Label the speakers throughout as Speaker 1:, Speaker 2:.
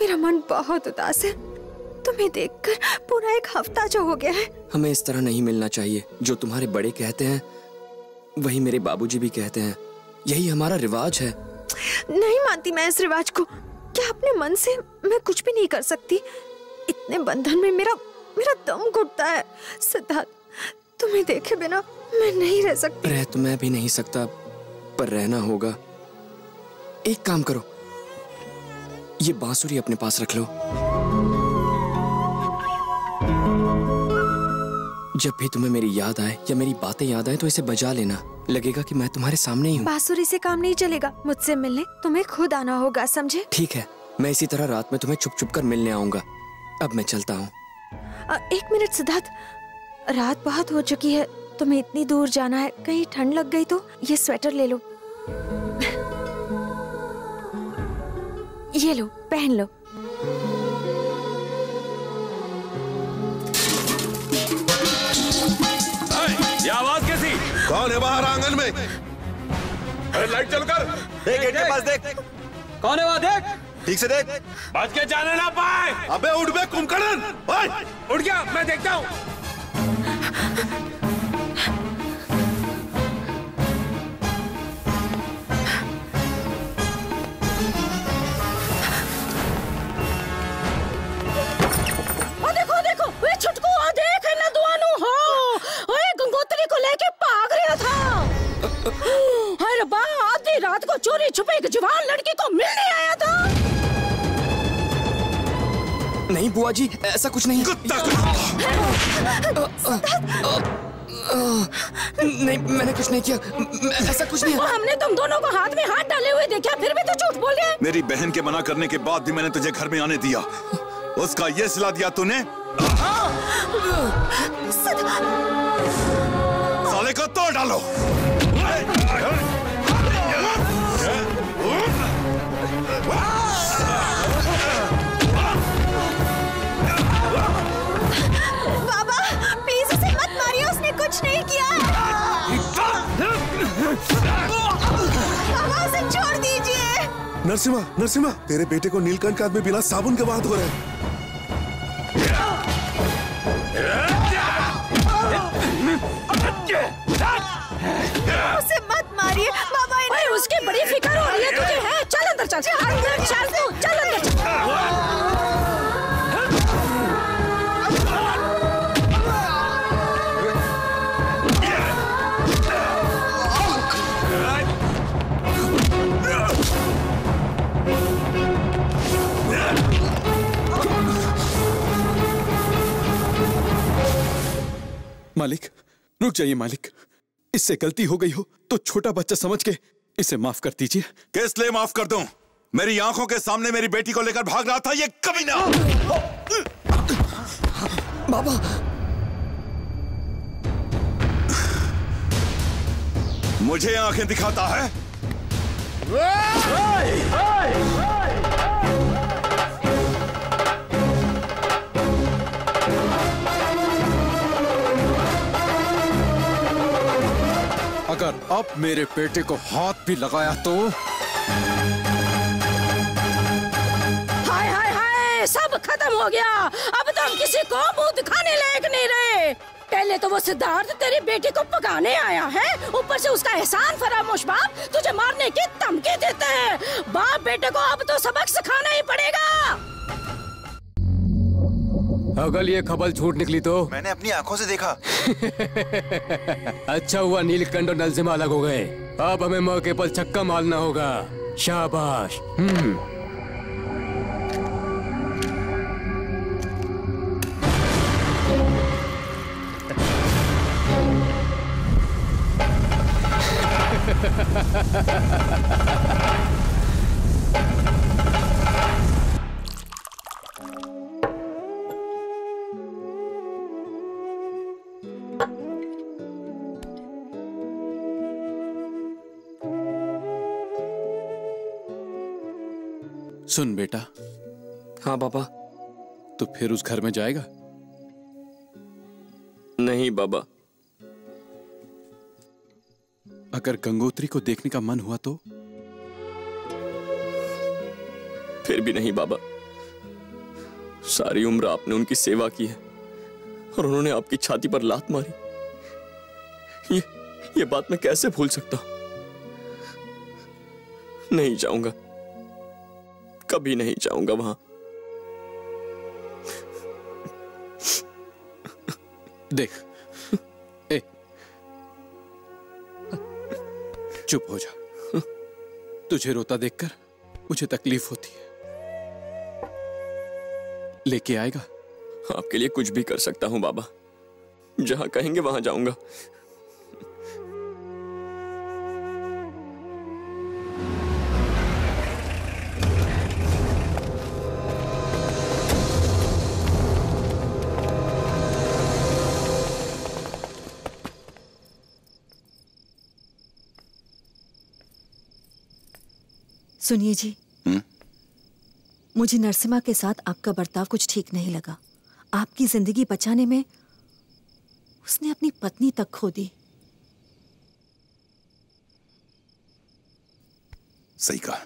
Speaker 1: मेरा मन बहुत उदास है। तुम्हें देखकर पूरा एक हफ्ता जो हो गया है।
Speaker 2: हमें इस तरह नहीं मिलना चाहिए। जो तुम्हारे बड़े कहते हैं वही मेरे बाबूजी भी कहते हैं। यही हमारा रिवाज है।
Speaker 1: नहीं मानती मैं इस रिवाज को। क्या अपने मन से मैं कुछ भी नहीं कर सकती? इतने बंधन में मेरा दम घुटता है। सिद्धार्थ, तुम्हें देखे बिना मैं नहीं रह सकती।
Speaker 2: रह तो मैं भी नहीं सकता, पर रहना होगा। एक काम करो, ये बांसुरी अपने पास रख लो। जब भी तुम्हें मेरी याद आए या मेरी बातें याद आए तो इसे बजा लेना। लगेगा कि मैं तुम्हारे सामने ही हूँ।
Speaker 1: बांसुरी से काम नहीं चलेगा। मुझसे मिलने तुम्हें खुद आना होगा, समझे?
Speaker 2: ठीक है, मैं इसी तरह रात में तुम्हें छुप छुप कर मिलने आऊंगा। अब मैं चलता हूँ।
Speaker 1: एक मिनट सिद्धार्थ, रात बहुत हो चुकी है। तुम्हें इतनी दूर जाना है, कहीं ठंड लग गई तो ये स्वेटर ले लो। ये लो, पहन लो।
Speaker 3: ये आवाज कैसी?
Speaker 4: कौन है बाहर आंगन में?
Speaker 3: अरे लाइट चल कर।
Speaker 4: देख, गेट के पास देख।
Speaker 3: कौन है वहाँ? देख,
Speaker 4: ठीक से देख।
Speaker 3: बच के जाने ना पाए।
Speaker 4: अबे उठ बे कुंभकर्ण।
Speaker 3: उठ गया, मैं देखता हूँ।
Speaker 5: देखो देखो, वे छुटकू आ देख ना दुआनु हो। ओए गंगोत्री को लेके भाग रहा था। हाय रब्बा, आधी रात को चोरी छुपे एक जवान लड़की को मिलने आया था।
Speaker 2: नहीं बुआ जी, ऐसा कुछ नहीं। नहीं, मैंने कुछ नहीं किया। ऐसा कुछ नहीं।
Speaker 5: हमने तुम दोनों को हाथ में हाथ डाले हुए देखा, फिर भी तो झूठ बोल रहे।
Speaker 4: मेरी बहन के मना करने के बाद भी मैंने तुझे घर में आने दिया। उसका ये सिला दिया तूने। साले को तोड़ डालो।
Speaker 1: बाबा प्लीज उसे मत मारिए, उसने कुछ नहीं किया है। बाबा उसे छोड़ दीजिए।
Speaker 4: नरसिम्हा, नरसिम्हा, तेरे बेटे को नीलकंठ के हाथ में बिना साबुन के बात हो रहे हैं।
Speaker 1: उसे मत मारिए बाबा।
Speaker 5: भाई उसकी बड़ी फिक्र हो रही है तुझे, है? चल अंदर चल, अंदर चल तू, चल अंदर चल।
Speaker 6: मालिक, रुक जाइए मालिक। इससे गलती हो गई हो तो छोटा बच्चा समझ के इसे माफ कर दीजिए।
Speaker 4: किस लिए माफ कर दूं? मेरी आंखों के सामने मेरी बेटी को लेकर भाग रहा था ये कमीना।
Speaker 2: बाबा,
Speaker 4: मुझे आंखें दिखाता है।
Speaker 6: अगर अब मेरे बेटे को हाथ भी लगाया तो।
Speaker 5: हाय हाय हाय, सब खत्म हो गया। अब तो हम किसी को मुंह दिखाने लायक नहीं रहे। पहले तो वो सिद्धार्थ तेरी बेटी को पकाने आया है, ऊपर से उसका एहसान फरामोश बाप तुझे मारने की धमकी देते हैं। बाप बेटे को अब तो सबक सिखाना ही पड़ेगा।
Speaker 7: अगर ये खबर झूठ निकली तो?
Speaker 4: मैंने अपनी आंखों से देखा।
Speaker 7: अच्छा हुआ नीलकंठ और नरसिम्हा अलग हो गए। अब हमें मौके पर छक्का मारना होगा। शाबाश।
Speaker 6: सुन बेटा।
Speaker 2: हाँ बाबा।
Speaker 6: तो फिर उस घर में जाएगा?
Speaker 2: नहीं बाबा।
Speaker 6: अगर गंगोत्री को देखने का मन हुआ तो?
Speaker 2: फिर भी नहीं बाबा। सारी उम्र आपने उनकी सेवा की है और उन्होंने आपकी छाती पर लात मारी। ये बात मैं कैसे भूल सकता हूं? नहीं जाऊंगा, कभी नहीं जाऊंगा वहां।
Speaker 6: देख, ए, चुप हो जा। तुझे रोता देखकर मुझे तकलीफ होती है। लेके आएगा?
Speaker 2: आपके लिए कुछ भी कर सकता हूं बाबा, जहां कहेंगे वहां जाऊंगा।
Speaker 8: सुनिए जी, मुझे नरसिम्हा के साथ आपका बर्ताव कुछ ठीक नहीं लगा। आपकी जिंदगी बचाने में उसने अपनी पत्नी तक खो दी।
Speaker 4: सही कहा।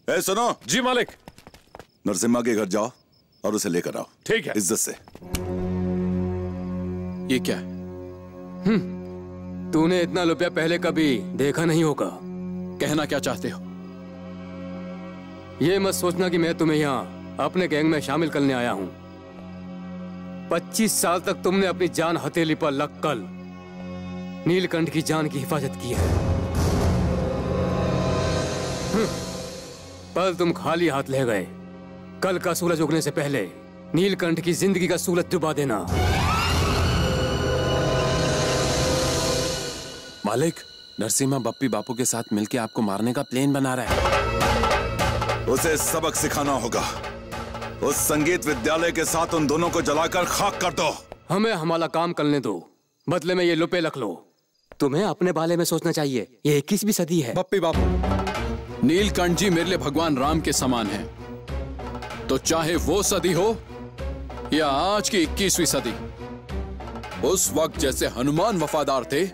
Speaker 4: ए सुनो।
Speaker 3: जी मालिक।
Speaker 4: नरसिम्हा के घर जाओ और उसे लेकर आओ।
Speaker 3: ठीक है।
Speaker 4: इज्जत से।
Speaker 6: ये क्या है?
Speaker 7: तूने इतना रुपया पहले कभी देखा नहीं होगा।
Speaker 6: कहना क्या चाहते हो?
Speaker 7: ये मत सोचना कि मैं तुम्हें यहाँ अपने गैंग में शामिल करने आया हूँ। 25 साल तक तुमने अपनी जान हथेली पर रखकर नीलकंठ की जान की हिफाजत की है, पर तुम खाली हाथ ले गए। कल का सूरज उगने से पहले नीलकंठ की जिंदगी का सूरज डुबा देना।
Speaker 9: मालिक, नरसिम्हा बप्पी बापू के साथ मिलकर आपको मारने का प्लान बना रहा है।
Speaker 4: उसे सबक सिखाना होगा। उस संगीत विद्यालय के साथ उन दोनों को जलाकर खाक कर दो।
Speaker 7: हमें हमारा काम करने दो, बदले में ये रुपए रख लो। तुम्हें अपने बारे में सोचना चाहिए, ये 21वीं सदी है।
Speaker 6: बप्पी बापू, नीलकंठ जी मेरे लिए भगवान राम के समान हैं। तो चाहे वो सदी हो या आज की 21वीं सदी, उस वक्त जैसे हनुमान वफादार थे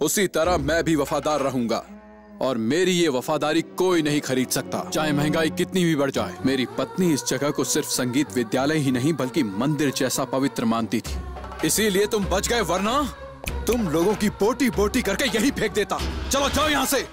Speaker 6: उसी तरह मैं भी वफादार रहूंगा। और मेरी ये वफादारी कोई नहीं खरीद सकता, चाहे महंगाई कितनी भी बढ़ जाए। मेरी पत्नी इस जगह को सिर्फ संगीत विद्यालय ही नहीं बल्कि मंदिर जैसा पवित्र मानती थी। इसीलिए तुम बच गए, वरना तुम लोगों की बोटी बोटी करके यही फेंक देता। चलो जाओ यहां से।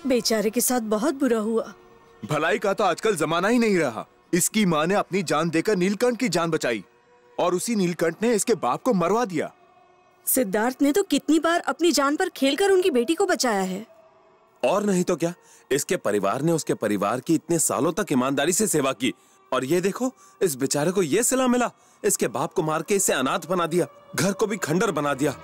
Speaker 5: बेचारे के साथ बहुत बुरा हुआ।
Speaker 10: भलाई का तो आजकल जमाना ही नहीं रहा। इसकी माँ ने अपनी जान देकर नीलकंठ की जान बचाई और उसी नीलकंठ ने इसके बाप को मरवा दिया।
Speaker 5: सिद्धार्थ ने तो कितनी बार अपनी जान पर खेलकर उनकी बेटी को बचाया है।
Speaker 9: और नहीं तो क्या, इसके परिवार ने उसके परिवार की इतने सालों तक ईमानदारी से सेवा की, और ये देखो इस बेचारे को ये सिला मिला। इसके बाप को मार के इसे अनाथ बना दिया, घर को भी खंडर बना दिया।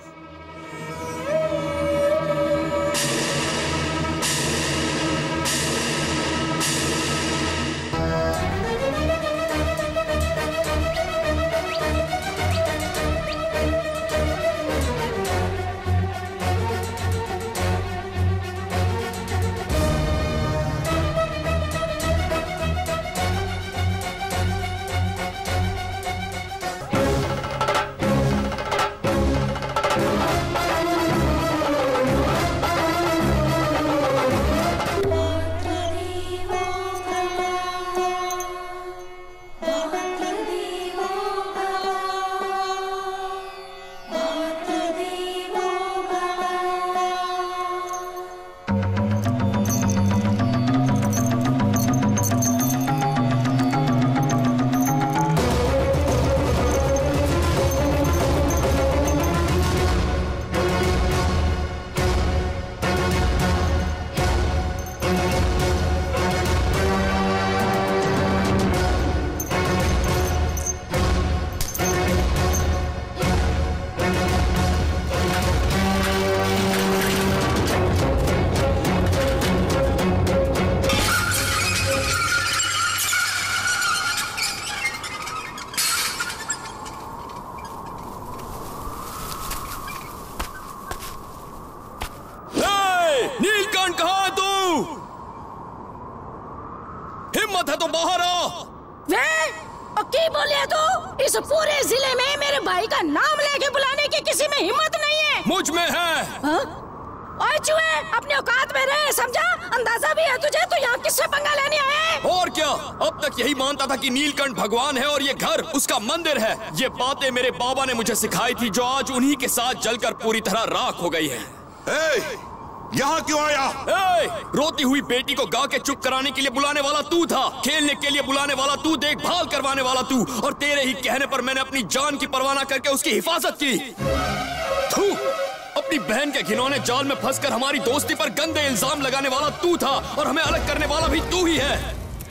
Speaker 2: हिम्मत है तो बाहर आओ।
Speaker 5: वे की बोलिए तू? इस पूरे जिले में मेरे भाई का नाम लेके बुलाने की किसी में हिम्मत नहीं है।
Speaker 2: मुझ में है।
Speaker 5: ओए चूहे, अपने औकात में रहे, समझा? अंदाजा भी है तुझे तो यहाँ किससे पंगा लेने आए?
Speaker 2: और क्या, अब तक यही मानता था कि नीलकंठ भगवान है और ये घर उसका मंदिर है। ये बातें मेरे बाबा ने मुझे सिखाई थी, जो आज उन्हीं के साथ जलकर पूरी तरह राख हो गई है।
Speaker 4: यहाँ क्यों आया?
Speaker 2: रोती हुई बेटी को गा के चुप कराने के लिए बुलाने वाला तू था, खेलने के लिए बुलाने वाला तू, देखभाल करवाने वाला तू, और तेरे ही कहने पर मैंने अपनी जान की परवाह न करके उसकी हिफाजत की। अपनी बहन के घिनौने जाल में फंसकर हमारी दोस्ती पर गंदे इल्जाम लगाने वाला तू था, और हमें अलग करने वाला भी तू ही है।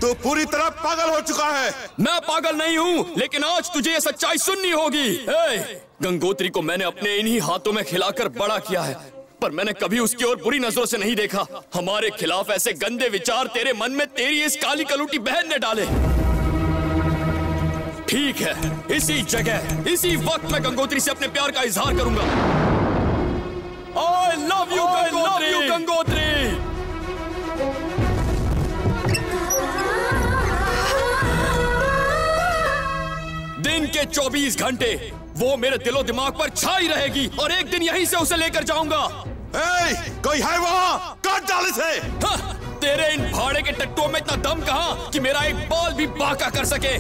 Speaker 4: तू पूरी तरह पागल हो चुका है।
Speaker 2: मैं पागल नहीं हूँ, लेकिन आज तुझे ये सच्चाई सुननी होगी। गंगोत्री को मैंने अपने इन्हीं हाथों में खिलाकर बड़ा किया है, पर मैंने कभी उसकी ओर बुरी नजरों से नहीं देखा। हमारे खिलाफ ऐसे गंदे विचार तेरे मन में तेरी इस काली कलूटी बहन ने डाले। ठीक है, इसी जगह इसी वक्त मैं गंगोत्री से अपने प्यार का इजहार करूंगा। I love you, Gangotri. दिन के 24 घंटे वो मेरे दिलो दिमाग पर छाई रहेगी, और एक दिन यहीं से उसे लेकर जाऊंगा।
Speaker 4: कोई है वहाँ? काट डाल इसे।
Speaker 2: तेरे इन भाड़े के टट्टुओं में इतना दम कहाँ कि मेरा एक बाल भी बांका कर सके।